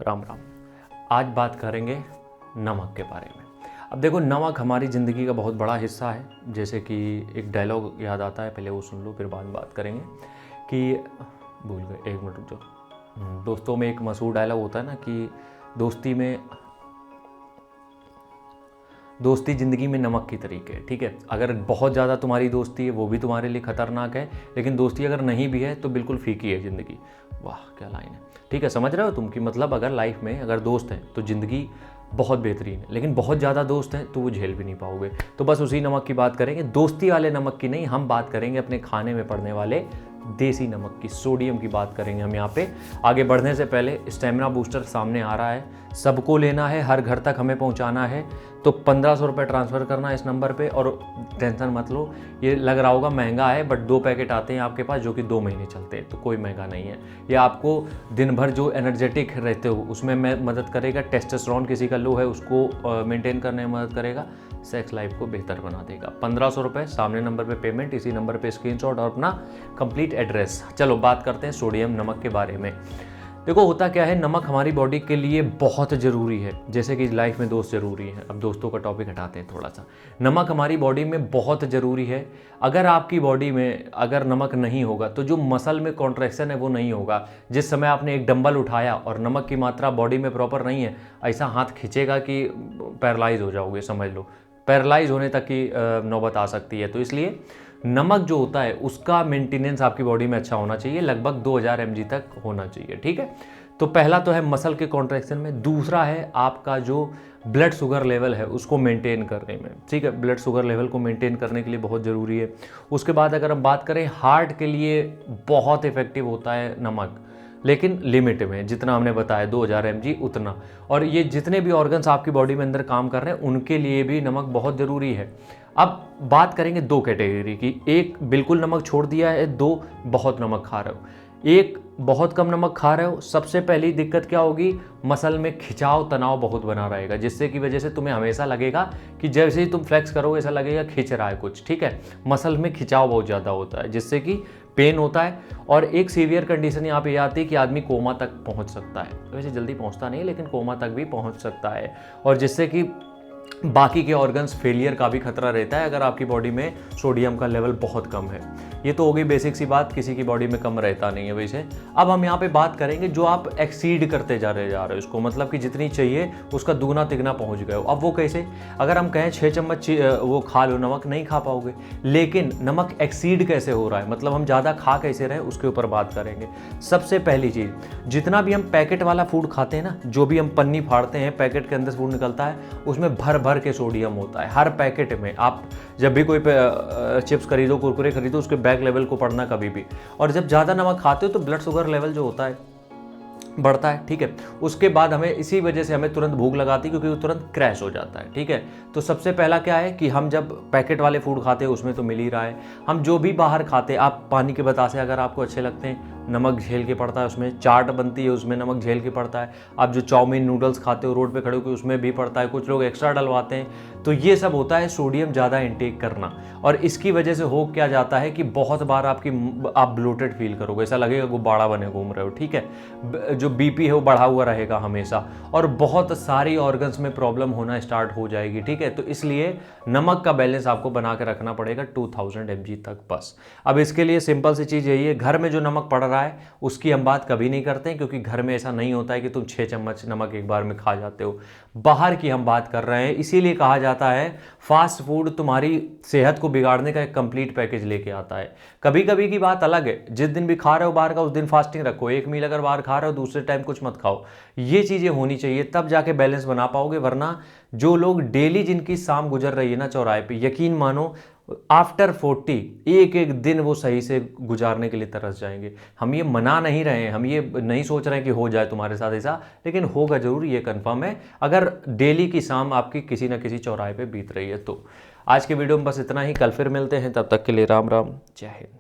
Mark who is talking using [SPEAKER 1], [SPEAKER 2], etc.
[SPEAKER 1] राम राम। आज बात करेंगे नमक के बारे में। अब देखो, नमक हमारी ज़िंदगी का बहुत बड़ा हिस्सा है। जैसे कि एक डायलॉग याद आता है, पहले वो सुन लो फिर बाद में बात करेंगे। कि भूल गए, एक मिनट रुक जाओ। दोस्तों में एक मशहूर डायलॉग होता है ना कि दोस्ती ज़िंदगी में नमक की तरीके है। ठीक है, अगर बहुत ज़्यादा तुम्हारी दोस्ती है वो भी तुम्हारे लिए ख़तरनाक है, लेकिन दोस्ती अगर नहीं भी है तो बिल्कुल फीकी है ज़िंदगी। वाह क्या लाइन है। ठीक है, समझ रहे हो तुम कि मतलब अगर लाइफ में अगर दोस्त हैं तो ज़िंदगी बहुत बेहतरीन है, लेकिन बहुत ज़्यादा दोस्त हैं तो वो झेल भी नहीं पाओगे। तो बस उसी नमक की बात करेंगे, दोस्ती वाले नमक की नहीं। हम बात करेंगे अपने खाने में पड़ने वाले देसी नमक की, सोडियम की बात करेंगे हम यहाँ पे। आगे बढ़ने से पहले स्टेमिना बूस्टर सामने आ रहा है, सबको लेना है, हर घर तक हमें पहुँचाना है। तो 1500 रुपये ट्रांसफ़र करना है इस नंबर पे। और टेंशन मत लो, ये लग रहा होगा महंगा है, बट 2 पैकेट आते हैं आपके पास जो कि 2 महीने चलते हैं, तो कोई महंगा नहीं है। ये आपको दिन भर जो एनर्जेटिक रहते हो उसमें मदद करेगा। टेस्टोस्टेरोन किसी का लो है उसको मेंटेन करने में मदद करेगा। सेक्स लाइफ को बेहतर बना देगा। 1500 रुपये, सामने नंबर पे पेमेंट, इसी नंबर पे स्क्रीनशॉट और अपना कंप्लीट एड्रेस। चलो बात करते हैं सोडियम नमक के बारे में। देखो होता क्या है, नमक हमारी बॉडी के लिए बहुत ज़रूरी है, जैसे कि लाइफ में दोस्त ज़रूरी है। अब दोस्तों का टॉपिक हटाते हैं थोड़ा सा। नमक हमारी बॉडी में बहुत ज़रूरी है। अगर आपकी बॉडी में अगर नमक नहीं होगा तो जो मसल में कॉन्ट्रैक्शन है वो नहीं होगा। जिस समय आपने एक डंबल उठाया और नमक की मात्रा बॉडी में प्रॉपर नहीं है, ऐसा हाथ खींचेगा कि पैरालाइज हो जाओगे, समझ लो। पैरालाइज होने तक की नौबत आ सकती है। तो इसलिए नमक जो होता है उसका मेंटेनेंस आपकी बॉडी में अच्छा होना चाहिए, लगभग 2000 mg तक होना चाहिए। ठीक है, तो पहला तो है मसल के कॉन्ट्रैक्शन में, दूसरा है आपका जो ब्लड शुगर लेवल है उसको मेंटेन करने में। ठीक है, ब्लड शुगर लेवल को मेंटेन करने के लिए बहुत ज़रूरी है। उसके बाद अगर हम बात करें, हार्ट के लिए बहुत इफेक्टिव होता है नमक, लेकिन लिमिट में, जितना हमने बताया 2000 mg उतना। और ये जितने भी ऑर्गन्स आपकी बॉडी में अंदर काम कर रहे हैं उनके लिए भी नमक बहुत ज़रूरी है। अब बात करेंगे 2 कैटेगरी की, एक बिल्कुल नमक छोड़ दिया है, 2 बहुत नमक खा रहे हो। एक बहुत कम नमक खा रहे हो, सबसे पहली दिक्कत क्या होगी, मसल में खिंचाव तनाव बहुत बना रहेगा, जिससे की वजह से तुम्हें हमेशा लगेगा कि जैसे ही तुम फ्लेक्स करोगे ऐसा लगेगा खिंच रहा है कुछ। ठीक है, मसल में खिंचाव बहुत ज़्यादा होता है, जिससे कि पेन होता है। और एक सीवियर कंडीशन यहाँ पे आती है कि आदमी कोमा तक पहुँच सकता है। वैसे जल्दी पहुँचता नहीं, लेकिन कोमा तक भी पहुँच सकता है, और जिससे कि बाकी के ऑर्गन्स फेलियर का भी खतरा रहता है अगर आपकी बॉडी में सोडियम का लेवल बहुत कम है। ये तो हो गई बेसिक सी बात, किसी की बॉडी में कम रहता नहीं है वैसे। अब हम यहाँ पे बात करेंगे जो आप एक्सीड करते जा रहे हो इसको, मतलब कि जितनी चाहिए उसका दुगना तिगना पहुँच गए हो। अब वो कैसे, अगर हम कहें 6 चम्मच वो खा लो, नमक नहीं खा पाओगे। लेकिन नमक एक्सीड कैसे हो रहा है, मतलब हम ज़्यादा खा कैसे रहे, उसके ऊपर बात करेंगे। सबसे पहली चीज़, जितना भी हम पैकेट वाला फूड खाते हैं ना, जो भी हम पन्नी फाड़ते हैं, पैकेट के अंदर से फूड निकलता है, उसमें भर भर के सोडियम होता है हर पैकेट में। आप जब भी कोई चिप्स खरीदो, कुरकुरे खरीदो, उसके बैक लेवल को पढ़ना कभी भी। और जब ज़्यादा नमक खाते हो तो ब्लड शुगर लेवल जो होता है बढ़ता है। ठीक है, उसके बाद हमें इसी वजह से हमें तुरंत भूख लगाती है, क्योंकि वो तुरंत क्रैश हो जाता है। ठीक है, तो सबसे पहला क्या है कि हम जब पैकेट वाले फूड खाते हैं उसमें तो मिल ही रहा है। हम जो भी बाहर खाते हैं, आप पानी के बतासे अगर आपको अच्छे लगते हैं, नमक झेल के पड़ता है उसमें। चाट बनती है उसमें नमक झेल के पड़ता है। आप जो चाउमीन नूडल्स खाते हो रोड पे खड़े होकर, उसमें भी पड़ता है। कुछ लोग एक्स्ट्रा डलवाते हैं। तो ये सब होता है सोडियम ज़्यादा इंटेक करना, और इसकी वजह से हो क्या जाता है कि बहुत बार आप ब्लोटेड फील करोगे, ऐसा लगेगा गुब्बारा बने घूम रहे हो। ठीक है, जो बीपी है वो बढ़ा हुआ रहेगा हमेशा, और बहुत सारी ऑर्गन्स में प्रॉब्लम होना स्टार्ट हो जाएगी। ठीक है, तो इसलिए नमक का बैलेंस आपको बना के रखना पड़ेगा 2000 mg तक बस। अब इसके लिए सिंपल सी चीज़ यही है, घर में जो नमक पड़ रहा है उसकी हम बात कभी नहीं करते हैं, क्योंकि घर में ऐसा नहीं होता है कि तुम 6 चम्मच नमक एक बार में खा जाते हो। बाहर की हम बात कर रहे हैं, इसीलिए कहा जाता है फास्ट फूड तुम्हारी सेहत को बिगाड़ने का एक कंप्लीट पैकेज लेके आता है। कभी कभी की बात अलग है, जिस दिन भी खा रहे हो बाहर का उस दिन फास्टिंग रखो। एक मील अगर बाहर खा रहे हो दूसरे टाइम कुछ मत खाओ। ये चीज़ें होनी चाहिए, तब जाके बैलेंस बना पाओगे। वरना जो लोग डेली जिनकी शाम गुजर रही है ना चौराहे पे, यकीन मानो आफ्टर 40 एक एक दिन वो सही से गुजारने के लिए तरस जाएंगे। हम ये मना नहीं रहे हैं, हम ये नहीं सोच रहे हैं कि हो जाए तुम्हारे साथ ऐसा, लेकिन होगा जरूर, ये कंफर्म है, अगर डेली की शाम आपकी किसी ना किसी चौराहे पे बीत रही है तो। आज के वीडियो में बस इतना ही, कल फिर मिलते हैं, तब तक के लिए राम राम, जय हिंद।